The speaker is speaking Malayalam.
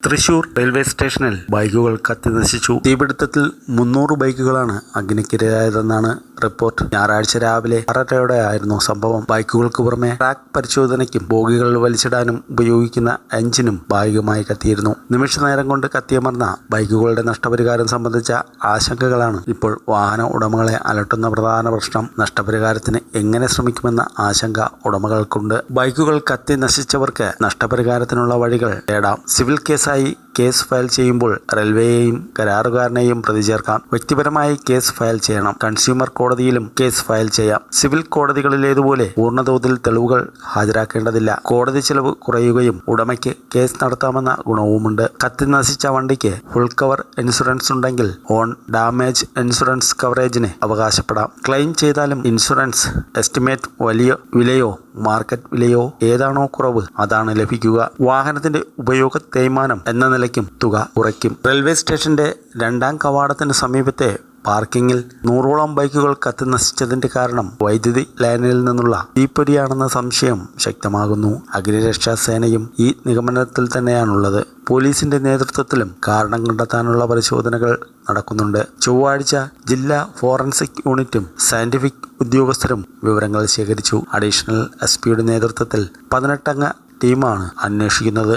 തൃശൂർ റെയിൽവേ സ്റ്റേഷനിൽ ബൈക്കുകൾ കത്തിനശിച്ചു. തീപിടുത്തത്തിൽ 300 ബൈക്കുകളാണ് അഗ്നിക്കിരയായതെന്നാണ് റിപ്പോർട്ട്. ഞായറാഴ്ച രാവിലെ 6:30 സംഭവം. ബൈക്കുകൾക്ക് പുറമെ ട്രാക്ക് പരിശോധനയ്ക്കും ബോഗികൾ വലിച്ചിടാനും ഉപയോഗിക്കുന്ന എഞ്ചിനും ഭാഗികമായി കത്തിയിരുന്നു. നിമിഷനേരം കൊണ്ട് കത്തിയമർന്ന ബൈക്കുകളുടെ നഷ്ടപരിഹാരം സംബന്ധിച്ച ആശങ്കകളാണ് ഇപ്പോൾ വാഹന ഉടമകളെ അലട്ടുന്ന പ്രധാന പ്രശ്നം. നഷ്ടപരിഹാരത്തിന് എങ്ങനെ ശ്രമിക്കുമെന്ന ആശങ്ക ഉടമകൾക്കുണ്ട്. ബൈക്കുകൾ കത്തി നശിച്ചവർക്ക് നഷ്ടപരിഹാരത്തിനുള്ള വഴികൾ തേടാം. സിവിൽ കേസ് ഫയൽ ചെയ്യുമ്പോൾ റെയിൽവേയെയും കരാറുകാരനെയും പ്രതി ചേർക്കാം. വ്യക്തിപരമായി കേസ് ഫയൽ ചെയ്യണം. കൺസ്യൂമർ കോടതിയിലും കേസ് ഫയൽ ചെയ്യാം. സിവിൽ കോടതികളിലേതുപോലെ പൂർണ്ണതോതിൽ തെളിവുകൾ ഹാജരാക്കേണ്ടതില്ല. കോടതി ചെലവ് കുറയുകയും ഉടമയ്ക്ക് കേസ് നടത്താമെന്ന ഗുണവുമുണ്ട്. കത്തി നശിച്ച വണ്ടിക്ക് ഫുൾ കവർ ഇൻഷുറൻസ് ഉണ്ടെങ്കിൽ ഓൺ ഡാമേജ് ഇൻഷുറൻസ് കവറേജിന് അവകാശപ്പെടാം. ക്ലെയിം ചെയ്താലും ഇൻഷുറൻസ് എസ്റ്റിമേറ്റ് വിലയോ മാർക്കറ്റ് വിലയോ ഏതാണോ കുറവ് അതാണ് ലഭിക്കുക. വാഹനത്തിന്റെ ഉപയോഗ തേയ്മാനം എന്ന നിലയ്ക്കും തുക കുറയ്ക്കും. റെയിൽവേ സ്റ്റേഷന്റെ 2ാം കവാടത്തിന് സമീപത്തെ പാർക്കിങ്ങിൽ 100ഓളം ബൈക്കുകൾ കത്തിനശിച്ചതിന്റെ കാരണം വൈദ്യുതി ലൈനിൽ നിന്നുള്ള തീപ്പൊരിയാണെന്ന സംശയം ശക്തമാകുന്നു. അഗ്നിരക്ഷാ സേനയും ഈ നിഗമനത്തിൽ തന്നെയാണുള്ളത്. പോലീസിന്റെ നേതൃത്വത്തിലും കാരണം കണ്ടെത്താനുള്ള പരിശോധനകൾ നടക്കുന്നുണ്ട്. ചൊവ്വാഴ്ച ജില്ലാ ഫോറൻസിക് യൂണിറ്റും സയന്റിഫിക് ഉദ്യോഗസ്ഥരും വിവരങ്ങൾ ശേഖരിച്ചു. അഡീഷണൽ SP യുടെ നേതൃത്വത്തിൽ 18 അംഗ ടീമാണ് അന്വേഷിക്കുന്നത്.